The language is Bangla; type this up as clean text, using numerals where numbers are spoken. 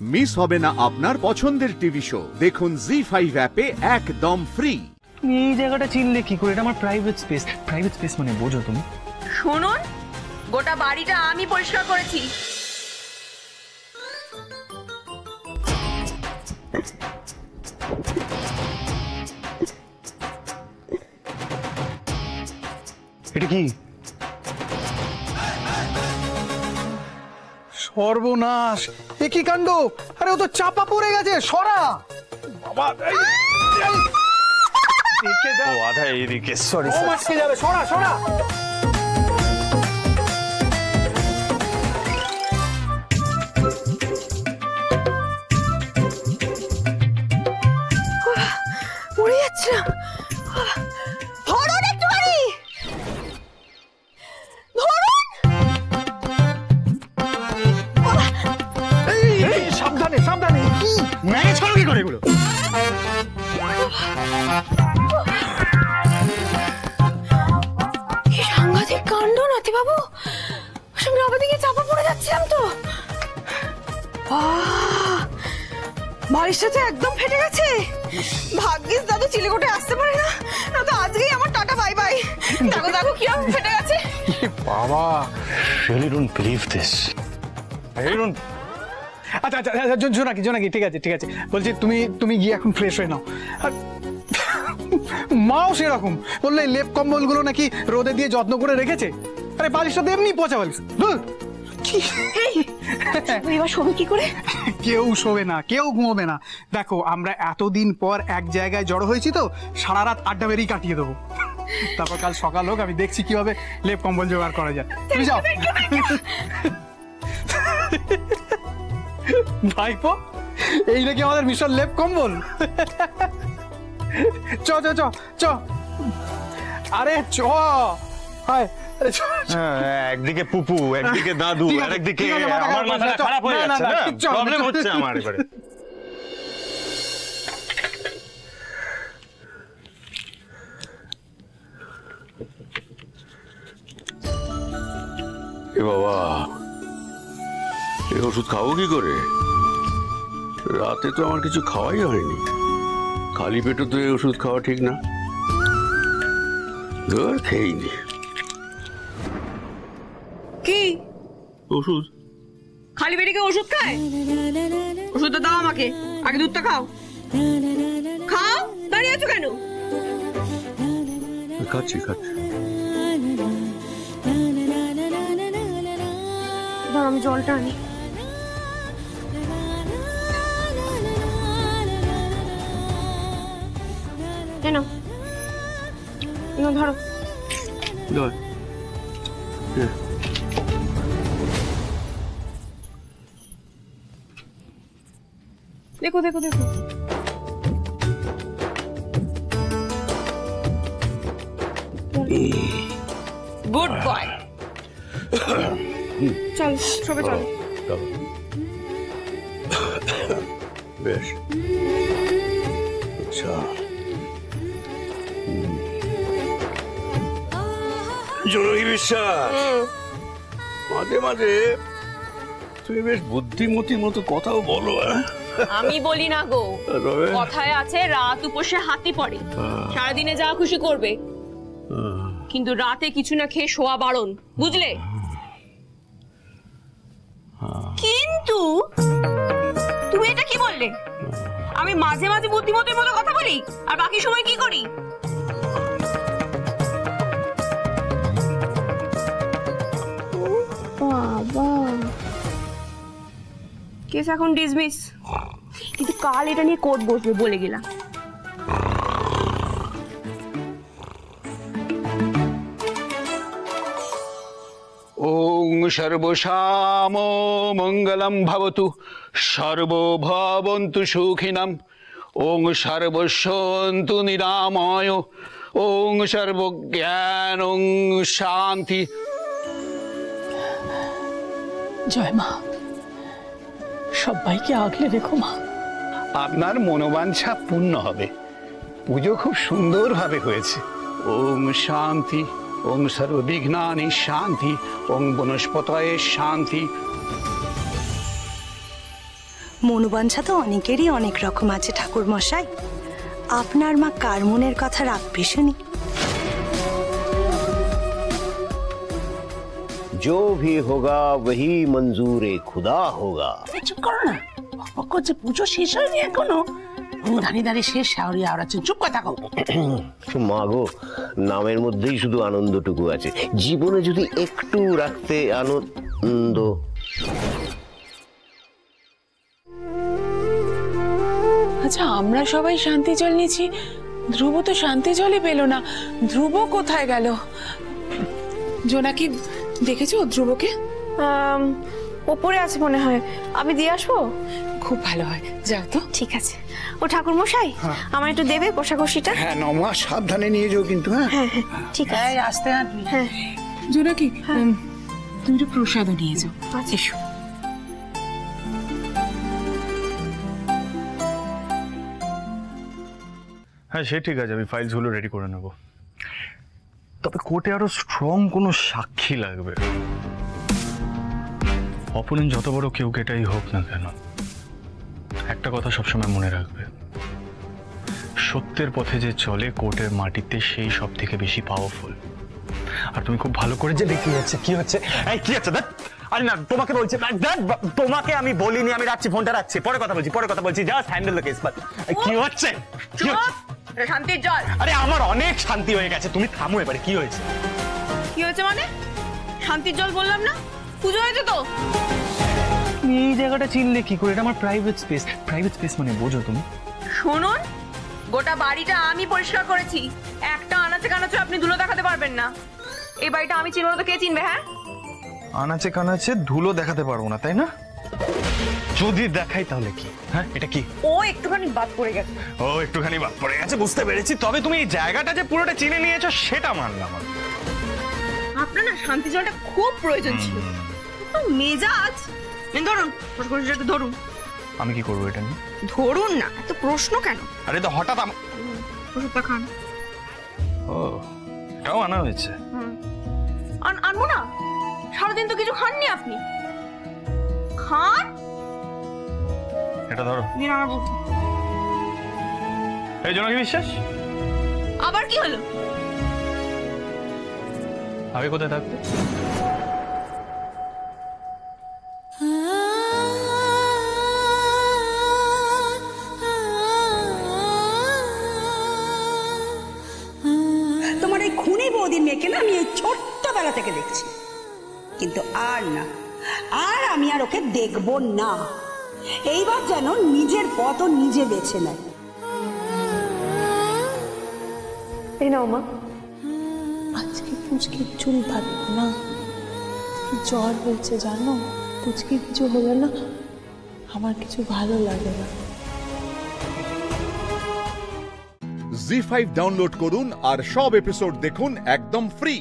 মিস হবে না আপনার পছন্দের টিভি শো। দেখুন জি5 অ্যাপে একদম ফ্রি। এই জায়গাটা চিনলে কি করে? এটা আমার প্রাইভেট স্পেস। প্রাইভেট স্পেস মানে বোঝো তুমি? শুনুন, গোটা বাড়িটা আমি পরিষ্কার করেছি। এটা কি? সর্বনাশ! এ কি কাণ্ড! আরে ও তো চাপা পড়ে গেছে। সরা বাবা, দেখে যাও। ও আধা এইদিকে, সরি, ও মাসকে যাবে। সরা সরা। পড়ে যাচ্ছিলাম। ধরুন একটুখানি, ধরুন। এই সাবধানে সাবধানে। কি ম্যানেজ করো কি করে এগুলো? কি সাংঘাতিক কাণ্ড নাতি বাবু। আমি অবদিকে চাপা পড়ে যাচ্ছিলাম তো। বাড়ির সাথে একদম ফেটে গেছে। ভাগ্যিস দাদু চিলেকোটে আসতে পারে না, না তো আজকেই আমার টাটা বাই বাই। দেখো দেখো কিরকম ফেটে গেছে। বাবা, really don't believe this. I don't. আচ্ছা আচ্ছা আচ্ছা, জোনাকি জোনাকি, ঠিক আছে ঠিক আছে। বলছি তুমি গিয়ে এখন ফ্রেশ হয়ে নাও। আর মাও সেরকম বললে, লেপ কম্বলগুলো নাকি রোদে দিয়ে যত্ন করে রেখেছে। আরে বালিশটা তো এমনি পচা বালিশ। এবার শোবে কি করে? কেউ শোবে না, কেউ ঘুমোবে না। দেখো, আমরা এতদিন পর এক জায়গায় জড়ো হয়েছি তো, সারা রাত আড্ডা বেরিয়ে কাটিয়ে দেবো। তারপর কাল সকাল হোক, আমি দেখছি কিভাবে লেপ কম্বল জোগাড় করা যায়। তুমি যাও। ভাইপো, এই নাকি আমাদের মিশন লেপ কম্বল। চ চ চ চ, আরে চ। হায়, একদিকে পুপু, একদিকে দাদু, আর একদিকে আমার মাথাটা খারাপ হয়ে যাচ্ছে না, প্রবলেম হচ্ছে আমার এবারে। এ বাবা, এই ওষুধ খাবো কি করে? রাতে তো আমার কিছু খাওয়াই হয়নি। খালি পেটে তো এই ওষুধ খাওয়া ঠিক না। ধর, খেয়েইনি। কি ওষুধ? খালি পেটে ওষুধ খায়? ওষুধটা দাও আমাকে, আগে দুধটা খাও। খাও, দাঁড়িয়ে আছো কেন? খাচ্ছি খাচ্ছি। আমি জলটা আনি। কেন ধরো। ধর। দেখো দেখো দেখো, গুড বয়। চল সবে চল। বেশ, আচ্ছা। জননী বিশ্বাস, মাঝে মাঝে তুমি বেশ বুদ্ধিমতির মতো কথাও বলো। আমি বলি না গো, কথায় আছে রাত উপসে হাতি পড়ে। সারাদিনে যা খুশি করবে, কিন্তু রাতে কিছু না খেয়ে শোয়া বারণ, বুঝলে? কিন্তু তুমি এটা কি বললে? আমি মাঝে মাঝে বুদ্ধিমতির মতো কথা বলি, আর বাকি সময় কি করি? বাবা, কেস এখন ডিসমিস, কিন্তু কাল এটা নিয়ে কোর্ট বসবে বলে গেলাম। ওং সর্বসাম মঙ্গলম ভবতু, সর্বভবন্তু সুখিনাম। ওং সর্বসন্তু নিরাময়, ওং সর্বজ্ঞান, ওং শান্তি। জয় মা, সবাইকে আগলে রেখো মা। আপনার মনোবাঞ্ছা পূর্ণ হবে। পুজো খুব সুন্দরভাবে হয়েছে। ওং শান্তি, ওং সর্ববিঘ্নানি শান্তি, ওং বনস্পতয়ে শান্তি। মনোবাঞ্ছা তো অনেকেরই অনেক রকম আছে ঠাকুর মশাই। আপনার মা কার মনের কথা রাখবে শুনি? जो भी होगा वही मंजूर खुदा होगा। চুপ করো না, যে পুজো শেষ হয়নি এখনো, দাঁড়িয়ে দাঁড়িয়ে শেষ শাওরি আওড়াচ্ছেন, চুপ কথা কও। মা গো, নামের মধ্যেই শুধু আনন্দটুকু আছে, জীবনে যদি একটু রাখতে আনন্দ। আচ্ছা, আমরা সবাই শান্তি জল নিয়েছি, ধ্রুব তো শান্তি জলই পেল না। ধ্রুব কোথায় গেল? জোনাকি দেখেছো ধ্রুবকে? ওপরে আছে মনে হয়, আমি দিয়ে আসবো। খুব ভালো হয়, যাও তো। ঠিক আছে। ও ঠাকুর মশাই, আমার একটু দেবে কষাকষিটা? হ্যাঁ নমা, সাবধানে নিয়ে যাও কিন্তু। হ্যাঁ হ্যাঁ হ্যাঁ ঠিক আছে। আস্তে হাঁটবি। হ্যাঁ জোনাকি, তুমি একটু প্রসাদও নিয়ে যাও। আচ্ছা এসো। হ্যাঁ সে ঠিক আছে, আমি ফাইলসগুলো রেডি করে নেব। তবে কোর্টে আরো স্ট্রং কোনো সাক্ষী লাগবে। অপোনেন্ট যত বড় কেউ কেটাই হোক না কেন, একটা কথা সবসময় মনে রাখবে, সত্যের পথে যে চলে কোর্টের মাটিতে সেই সব থেকে বেশি পাওয়ারফুল। আর তুমি খুব ভালো করে যে কি হচ্ছে কি হচ্ছে কি হচ্ছে? আরে না, তোমাকে বলছি, তোমাকে আমি বলিনি, আমি রাখছি, ফোনটা রাখছি, পরে কথা বলছি, just handle the case. But কি হচ্ছে? শান্তির জল। আরে আমার অনেক শান্তি হয়ে গেছে, তুমি থামো এবারে। কি হয়েছে? কি হয়েছে মানে? শান্তির জল বললাম না, পুজো হয়েছে তো। এই জায়গাটা চিনলে কি করে? এটা আমার প্রাইভেট স্পেস। প্রাইভেট স্পেস মানে বোঝো তুমি? শুনুন, গোটা বাড়িটা আমি পরিষ্কার করেছি, একটা আনাচে কানাচে আপনি ধুলো দেখাতে পারবেন না। এই বাড়িটা আমি চিনব না তো কে চিনবে? হ্যাঁ, আনাচে কানাচে ধুলো দেখাতে পারবো না, তাই না? যদি দেখাই তাহলে কি? হ্যাঁ এটা কি? ও একটুখানি বাদ পড়ে গেছে। ও একটুখানি বাদ পড়ে গেছে, বুঝতে পেরেছি। তবে তুমি এই জায়গাটা যে পুরোটা চিনে নিয়েছো সেটা মানলাম। আপনার না শান্তি জলটা খুব প্রয়োজন ছিল। তো মেজাজ ধরুন, একটু ধরুন। আমি কি করবো এটা নিয়ে? ধরুন না, এত প্রশ্ন কেন? আরে তো হঠাৎ ওষুধটা খান। ও এটাও আনা হয়েছে? আনবো না? সারাদিন তো কিছু খাননি আপনি, খান। এটা ধরো। দিন আমার বলছি। এই জোনাকি বিশ্বাস, আবার কি হলো? আগে কোথায় থাকবে? তোমার এই খুনি বৌদির মেয়েকে না আমি এই ছোট্টবেলা থেকে দেখছি, কিন্তু আর না, আর আমি আর ওকে দেখব না। এইবার যেন নিজের পথ নিজে বেছে নেয়। এই নাও মা। আজকে পুচকির চুল থাকবে না, জ্বর হয়েছে জানো, পুচকির কিছু হলো না, আমার কিছু ভালো লাগে না। জি5 ডাউনলোড করুন আর সব এপিসোড দেখুন একদম ফ্রি।